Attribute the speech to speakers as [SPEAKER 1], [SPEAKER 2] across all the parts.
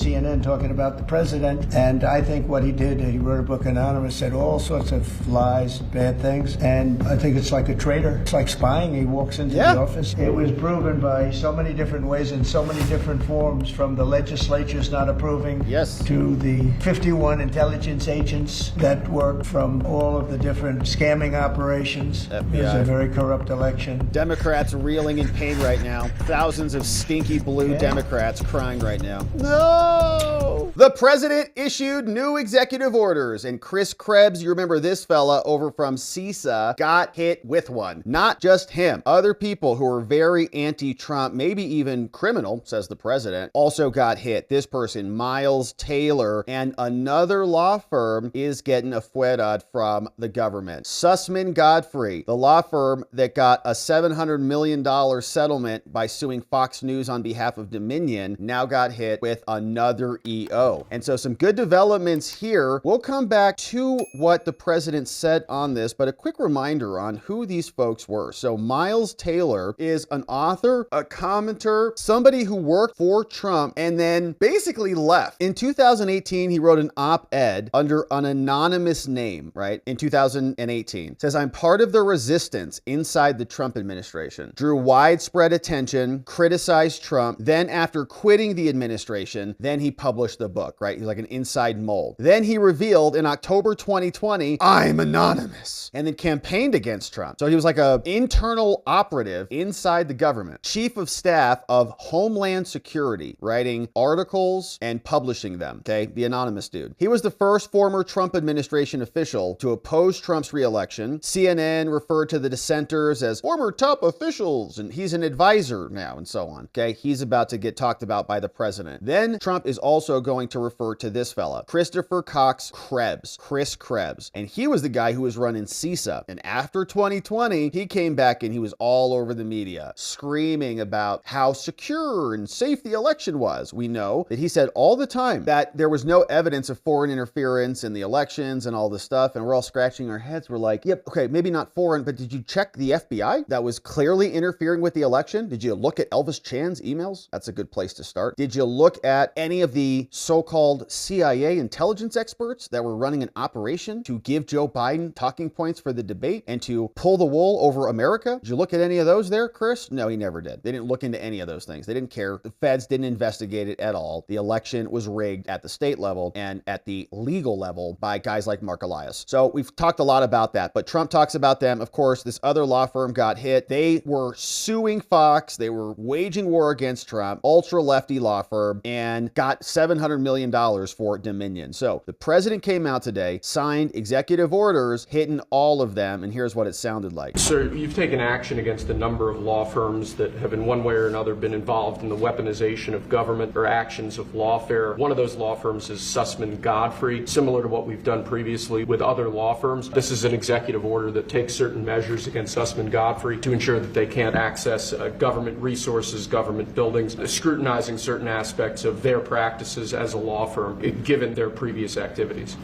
[SPEAKER 1] CNN talking about the president. And I think what he did, he wrote a book, Anonymous, said all sorts of lies, bad things. And I think it's like a traitor. It's like spying. He walks into the office. It was proven by so many different ways in so many different forms, from the legislatures not approving to the 51 intelligence agents that worked from all of the different scamming operations. FBI. It was a very corrupt election.
[SPEAKER 2] Democrats reeling in pain right now. Thousands of stinky blue Democrats crying right now. No! The president issued new executive orders, and Chris Krebs, you remember this fella over from CISA, got hit with one. Not just him. Other people who are very anti-Trump, maybe even criminal, says the president, also got hit. This person, Miles Taylor, and another law firm is getting a fuedad from the government. Sussman Godfrey, the law firm that got a $700 million settlement by suing Fox News on behalf of Dominion, now got hit with another EO. And so some good developments here. We'll come back to what the president said on this, but a quick reminder on who these folks were. So Miles Taylor is an author, a commenter, somebody who worked for Trump and then basically left. In 2018, he wrote an op-ed under an anonymous name, right? In 2018. It says, I'm part of the resistance inside the Trump administration. Drew widespread attention, criticized Trump. Then after quitting the administration, then he published the book, right? He's like an inside mole. Then he revealed in October 2020, I'm anonymous, and then campaigned against Trump. So he was like an internal operative inside the government. Chief of staff of Homeland Security, writing articles and publishing them, okay? The anonymous dude. He was the first former Trump administration official to oppose Trump's reelection. CNN referred to the dissenters as former top officials, and he's an advisor now, and so on, okay? He's about to get talked about by the president. Then Trump is also going to refer to this fella, Christopher Cox Krebs, Chris Krebs, and he was the guy who was running CISA. And after 2020, he came back and he was all over the media, screaming about how secure and safe the election was. We know that he said all the time that there was no evidence of foreign interference in the elections and all this stuff, and we're all scratching our heads. We're like, yep, okay, maybe not foreign, but did you check the FBI that was clearly interfering with the election? Did you look at Elvis Chan's emails? That's a good place to start. Did you look at any of the so-called CIA intelligence experts that were running an operation to give Joe Biden talking points for the debate and to pull the wool over America? Did you look at any of those there, Chris? No, he never did. They didn't look into any of those things. They didn't care. The feds didn't investigate it at all. The election was rigged at the state level and at the legal level by guys like Mark Elias. So we've talked a lot about that, but Trump talks about them. Of course, this other law firm got hit. They were suing Fox. They were waging war against Trump, ultra lefty law firm, and got $700 million for Dominion. So the president came out today, signed executive orders, hitting all of them, and here's what it sounded like.
[SPEAKER 3] Sir, you've taken action against a number of law firms that have in one way or another been involved in the weaponization of government or actions of lawfare. One of those law firms is Sussman Godfrey, similar to what we've done previously with other law firms. This is an executive order that takes certain measures against Sussman Godfrey to ensure that they can't access government resources, government buildings, scrutinizing certain aspects of their practices as a law firm, given their previous activities.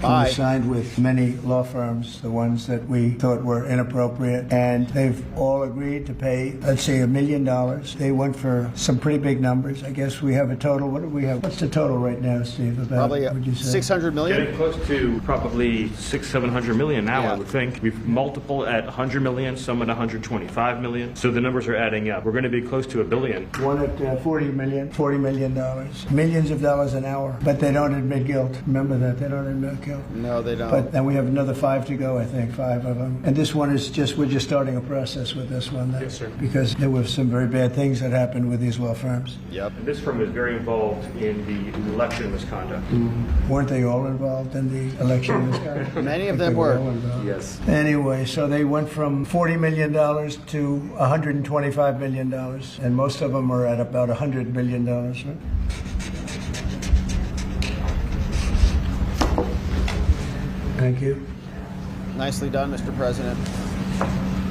[SPEAKER 1] We signed with many law firms, the ones that we thought were inappropriate, and they've all agreed to pay, let's say, $1 million. They went for some pretty big numbers. I guess we have a total. What do we have? What's the total right now, Steve? About,
[SPEAKER 2] probably $600 million.
[SPEAKER 4] Getting close to probably $600-700 million now, I would think. We've multiple at $100 million, some at $125 million. So the numbers are adding up. We're going to be close to $1 billion.
[SPEAKER 1] One at $40 million, millions of dollars an hour, but they don't admit guilt. Remember that, they don't admit guilt.
[SPEAKER 2] No, they don't.
[SPEAKER 1] But then we have another 5 to go, I think, 5 of them. And this one is we're just starting a process with this one.
[SPEAKER 3] Yes, sir.
[SPEAKER 1] Because there were some very bad things that happened with these law firms.
[SPEAKER 2] Yep.
[SPEAKER 4] And this firm is very involved in the election misconduct.
[SPEAKER 1] Weren't they all involved in the election misconduct?
[SPEAKER 2] Many of them were.
[SPEAKER 4] Yes.
[SPEAKER 1] Anyway, so they went from $40 million to $125 million. And most of them are at about $100 billion, right? Thank you.
[SPEAKER 2] Nicely done, Mr. President.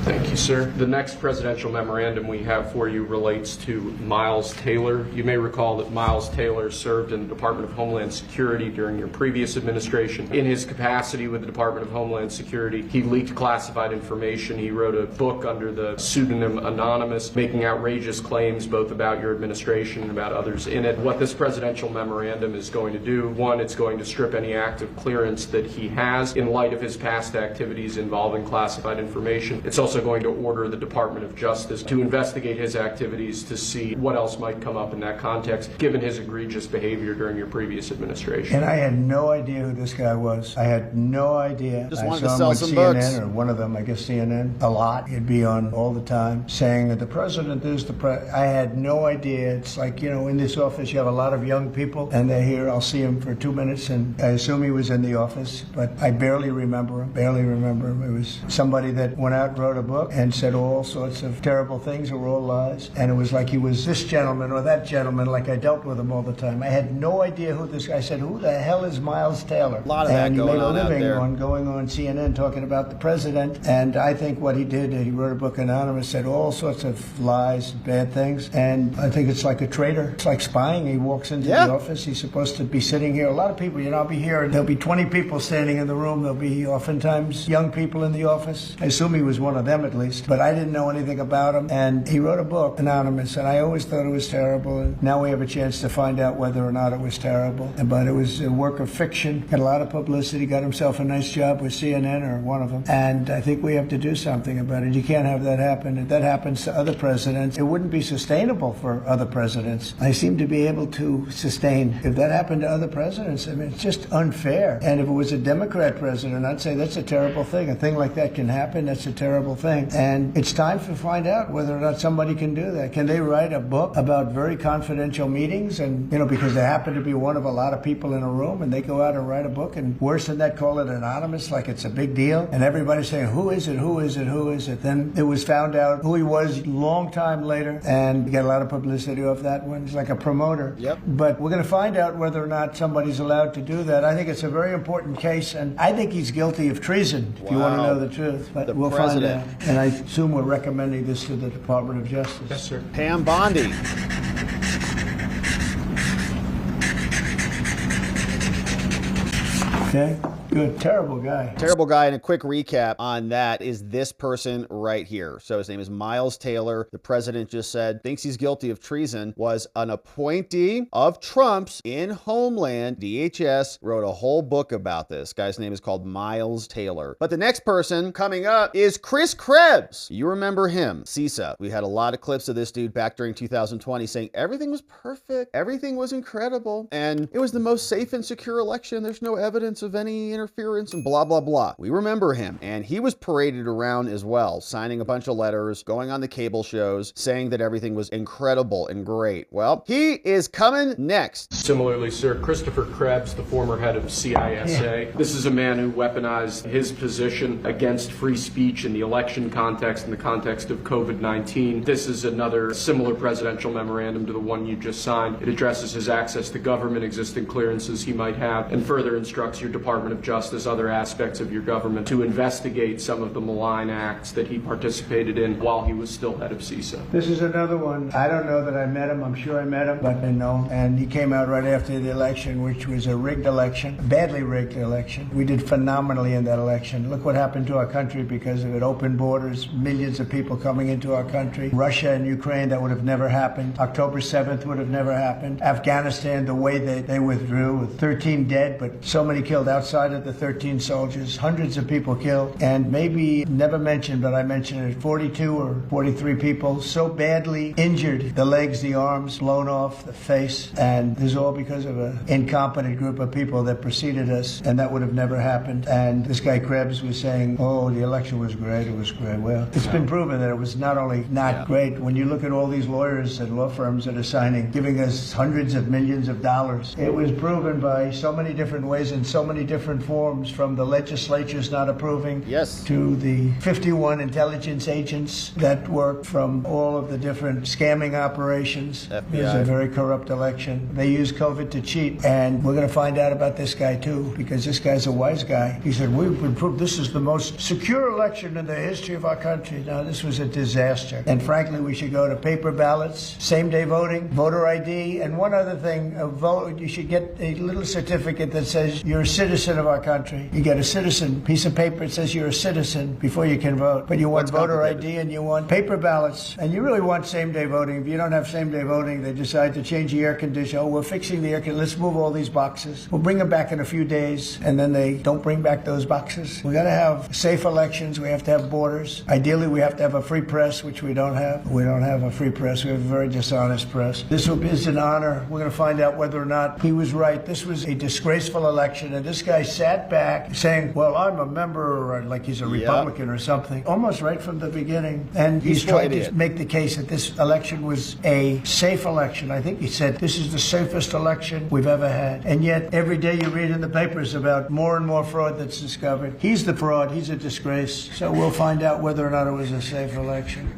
[SPEAKER 3] Thank you, sir. The next presidential memorandum we have for you relates to Miles Taylor. You may recall that Miles Taylor served in the Department of Homeland Security during your previous administration. In his capacity with the Department of Homeland Security, he leaked classified information. He wrote a book under the pseudonym Anonymous, making outrageous claims both about your administration and about others in it. What this presidential memorandum is going to do, one, it's going to strip any active clearance that he has in light of his past activities involving classified information. It's also going to order the Department of Justice to investigate his activities to see what else might come up in that context, given his egregious behavior during your previous administration.
[SPEAKER 1] And I had no idea who this guy was. I had no idea.
[SPEAKER 2] Just
[SPEAKER 1] I
[SPEAKER 2] wanted to
[SPEAKER 1] saw him
[SPEAKER 2] sell
[SPEAKER 1] on
[SPEAKER 2] some
[SPEAKER 1] CNN
[SPEAKER 2] books.
[SPEAKER 1] or one of them, I guess CNN, a lot. He'd be on all the time saying that the president is the president. I had no idea. It's like, you know, in this office you have a lot of young people and they're here. I'll see him for 2 minutes and I assume he was in the office, but I barely remember him. It was somebody that went out and wrote a book and said all sorts of terrible things that were all lies. And it was like he was this gentleman or that gentleman, like I dealt with him all the time. I had no idea who this guy. I said, who the hell is Miles Taylor?
[SPEAKER 2] A lot of that
[SPEAKER 1] and
[SPEAKER 2] going
[SPEAKER 1] he made a
[SPEAKER 2] on out
[SPEAKER 1] living
[SPEAKER 2] there.
[SPEAKER 1] going on CNN talking about the president. And I think what he did, he wrote a book Anonymous, said all sorts of lies, bad things. And I think it's like a traitor. It's like spying. He walks into the office. He's supposed to be sitting here. A lot of people, you know, I'll be here. There'll be 20 people standing in the room. There'll be oftentimes young people in the office. I assume he was one of them at least, but I didn't know anything about him. And he wrote a book, Anonymous, and I always thought it was terrible. And now we have a chance to find out whether or not it was terrible. But it was a work of fiction. Got a lot of publicity. Got himself a nice job with CNN or one of them. And I think we have to do something about it. You can't have that happen. If that happens to other presidents, it wouldn't be sustainable for other presidents. I seem to be able to sustain. If that happened to other presidents, I mean, it's just unfair. And if it was a Democrat president, I'd say that's a terrible thing. A thing like that can happen. That's a terrible thing. And it's time to find out whether or not somebody can do that. Can they write a book about very confidential meetings? And, you know, because they happen to be one of a lot of people in a room and they go out and write a book and worse than that, call it anonymous, like it's a big deal. And everybody's saying, who is it? Who is it? Who is it? Then it was found out who he was a long time later, and you get a lot of publicity off that one. He's like a promoter.
[SPEAKER 2] Yep.
[SPEAKER 1] But we're going to find out whether or not somebody's allowed to do that. I think it's a very important case, and I think he's guilty of treason, if you want to know the truth. But we'll find out. And I assume we're recommending this to the Department of Justice.
[SPEAKER 3] Yes, sir.
[SPEAKER 2] Pam Bondi.
[SPEAKER 1] Okay? Good. Terrible guy.
[SPEAKER 2] Terrible guy. And a quick recap on that is this person right here. So his name is Miles Taylor. The president just said, thinks he's guilty of treason, was an appointee of Trump's in Homeland. DHS wrote a whole book about this. Guy's name is called Miles Taylor. But the next person coming up is Chris Krebs. You remember him, CISA. We had a lot of clips of this dude back during 2020 saying everything was perfect. Everything was incredible. And it was the most safe and secure election. There's no evidence of any interference and blah, blah, blah. We remember him. And he was paraded around as well, signing a bunch of letters, going on the cable shows, saying that everything was incredible and great. Well, he is coming next.
[SPEAKER 3] Similarly, sir, Christopher Krebs, the former head of CISA. This is a man who weaponized his position against free speech in the election context, in the context of COVID-19. This is another similar presidential memorandum to the one you just signed. It addresses his access to government, existing clearances he might have, and further instructs your Department of Justice, other aspects of your government, to investigate some of the malign acts that he participated in while he was still head of CISA.
[SPEAKER 1] This is another one. I don't know that I met him. I'm sure I met him, but I know. And he came out right after the election, which was a rigged election, badly rigged election. We did phenomenally in that election. Look what happened to our country because of it. Open borders, millions of people coming into our country. Russia and Ukraine, that would have never happened. October 7th would have never happened. Afghanistan, the way they withdrew, with 13 dead, but so many killed outside of the 13 soldiers, hundreds of people killed, and maybe never mentioned, but I mentioned it, 42 or 43 people so badly injured, the legs, the arms, blown off, the face, and this is all because of an incompetent group of people that preceded us, and that would have never happened. And this guy Krebs was saying, oh, the election was great, it was great. Well, it's been proven that it was not only not great. When you look at all these lawyers and law firms that are signing, giving us hundreds of millions of dollars, it was proven by so many different ways in so many different reforms, from the legislature's not approving,
[SPEAKER 2] Yes,
[SPEAKER 1] to the 51 intelligence agents that work from all of the different scamming operations.
[SPEAKER 2] FBI.
[SPEAKER 1] It was a very corrupt election. They used COVID to cheat, and we're going to find out about this guy too, because this guy's a wise guy. He said, we've been proved this is the most secure election in the history of our country. Now, this was a disaster. And frankly, we should go to paper ballots, same-day voting, voter ID, and one other thing, you should get a little certificate that says you're a citizen of our country. You get a citizen piece of paper that says you're a citizen before you can vote. But you want voter ID and you want paper ballots, and you really want same-day voting. If you don't have same-day voting, they decide to change the air conditioner. Oh, we're fixing the air conditioner. Let's move all these boxes. We'll bring them back in a few days, and then they don't bring back those boxes. We got to have safe elections. We have to have borders. Ideally, we have to have a free press, which we don't have. We don't have a free press. We have a very dishonest press. This is an honor. We're going to find out whether or not he was right. This was a disgraceful election, and this guy sat back saying, well, I'm a member, or like he's a Republican or something, almost right from the beginning. And he's trying to make the case that this election was a safe election. I think he said, this is the safest election we've ever had. And yet, every day you read in the papers about more and more fraud that's discovered. He's the fraud. He's a disgrace. So we'll find out whether or not it was a safe election.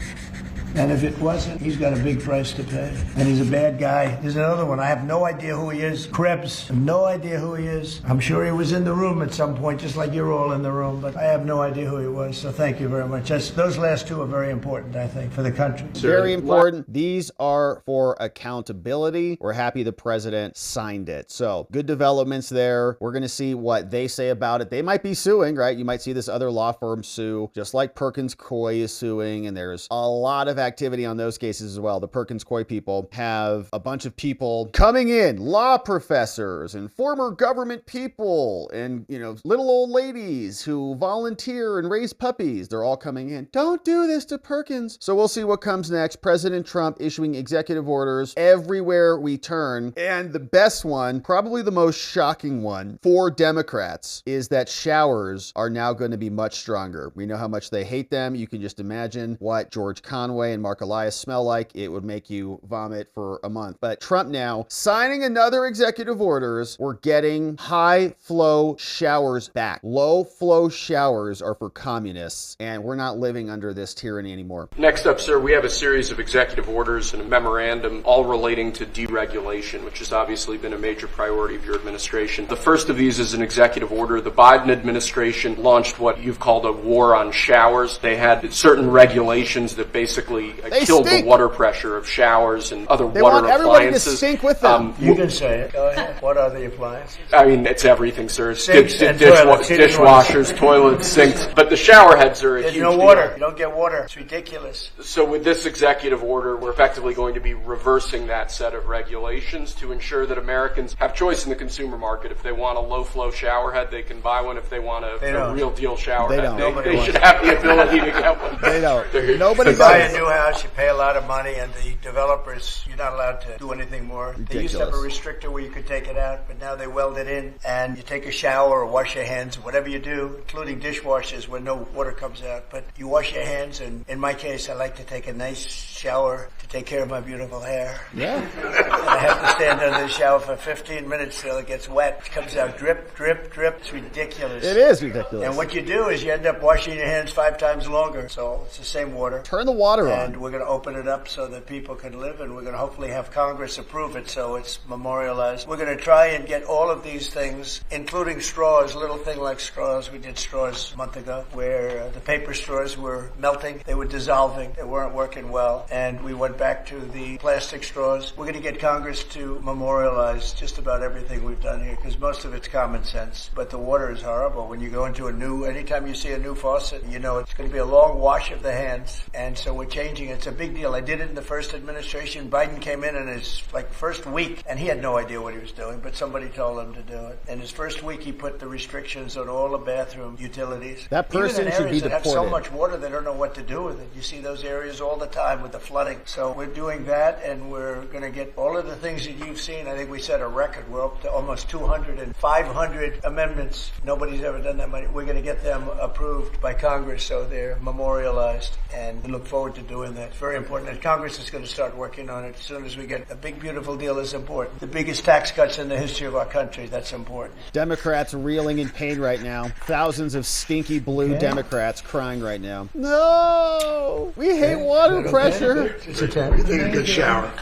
[SPEAKER 1] And if it wasn't, he's got a big price to pay. And he's a bad guy. There's another one. I have no idea who he is. Krebs. I have no idea who he is. I'm sure he was in the room at some point, just like you're all in the room. But I have no idea who he was. So thank you very much. Those last two are very important, I think, for the country.
[SPEAKER 2] Very important. These are for accountability. We're happy the president signed it. So good developments there. We're going to see what they say about it. They might be suing, right? You might see this other law firm sue, just like Perkins Coie is suing. And there's a lot of activity on those cases as well. The Perkins Coie people have a bunch of people coming in, law professors and former government people and, little old ladies who volunteer and raise puppies. They're all coming in. Don't do this to Perkins. So we'll see what comes next. President Trump issuing executive orders everywhere we turn. And the best one, probably the most shocking one for Democrats, is that showers are now going to be much stronger. We know how much they hate them. You can just imagine what George Conway and Mark Elias smell like. It would make you vomit for a month. But Trump now signing another executive orders. We're getting high flow showers back. Low flow showers are for communists, and we're not living under this tyranny anymore.
[SPEAKER 3] Next up, sir, we have a series of executive orders and a memorandum all relating to deregulation, which has obviously been a major priority of your administration. The first of these is an executive order. The Biden administration launched what you've called a war on showers. They had certain regulations that basically killed the water pressure of showers and other water appliances.
[SPEAKER 2] Everybody to stink with them.
[SPEAKER 1] You can say it. Go ahead. What are the appliances?
[SPEAKER 3] I mean, it's everything, sir. It's
[SPEAKER 1] Sinks and toilets,
[SPEAKER 3] dishwashers, toilets, sinks. But the shower heads are a huge
[SPEAKER 1] There's no water. You don't get water. It's ridiculous.
[SPEAKER 3] So with this executive order, we're effectively going to be reversing that set of regulations to ensure that Americans have choice in the consumer market. If they want a low-flow shower head, they can buy one. If they want a real deal shower head, they should have the ability to get one.
[SPEAKER 2] They don't. Nobody
[SPEAKER 1] buy a new house, you pay a lot of money, and the developers, you're not allowed to do anything more.
[SPEAKER 2] Ridiculous.
[SPEAKER 1] They used to have a restrictor where you could take it out, but now they weld it in, and you take a shower or wash your hands, whatever you do, including dishwashers where no water comes out. But you wash your hands, and in my case, I like to take a nice shower to take care of my beautiful hair.
[SPEAKER 2] Yeah.
[SPEAKER 1] And I have to stand under the shower for 15 minutes till it gets wet. It comes out drip, drip, drip. It's ridiculous.
[SPEAKER 2] It is ridiculous.
[SPEAKER 1] And what you do is you end up washing your hands 5 times longer. So it's the same water.
[SPEAKER 2] Turn the water on.
[SPEAKER 1] And we're going to open it up so that people can live, and we're going to hopefully have Congress approve it so it's memorialized. We're going to try and get all of these things, including straws, little thing like straws. We did straws a month ago where the paper straws were melting. They were dissolving. They weren't working well. And we went back to the plastic straws. We're going to get Congress to memorialize just about everything we've done here because most of it's common sense. But the water is horrible. When you go into anytime you see a new faucet, you know it's going to be a long wash of the hands. And so we're changing it. It's a big deal. I did it in the first administration. Biden came in his first week, and he had no idea what he was doing, but somebody told him to do it. In his first week, he put the restrictions on all the bathroom utilities.
[SPEAKER 2] That person
[SPEAKER 1] Even in
[SPEAKER 2] should be
[SPEAKER 1] areas that have
[SPEAKER 2] deported.
[SPEAKER 1] so much water, they don't know what to do with it. You see those areas all the time with the flooding. So we're doing that, and we're going to get all of the things that you've seen. I think we set a record. We're up to almost 200 and 500 amendments. Nobody's ever done that many. We're going to get them approved by Congress so they're memorialized, and we look forward to doing doing that. It's very important. And Congress is going to start working on it as soon as we get a big, beautiful deal is important. The biggest tax cuts in the history of our country. That's important.
[SPEAKER 2] Democrats reeling in pain right now. Thousands of stinky blue Democrats crying right now. No! We hate water pressure.
[SPEAKER 1] Just a good shower.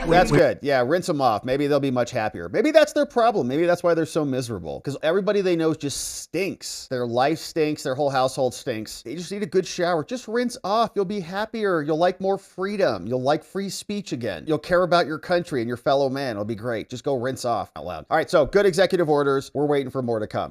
[SPEAKER 2] That's good. Yeah, rinse them off. Maybe they'll be much happier. Maybe that's their problem. Maybe that's why they're so miserable. Because everybody they know just stinks. Their life stinks. Their whole household stinks. They just need a good shower. Just rinse off. You'll be happier. You'll like more freedom. You'll like free speech again. You'll care about your country and your fellow man. It'll be great. Just go rinse off out loud. All right, so good executive orders. We're waiting for more to come.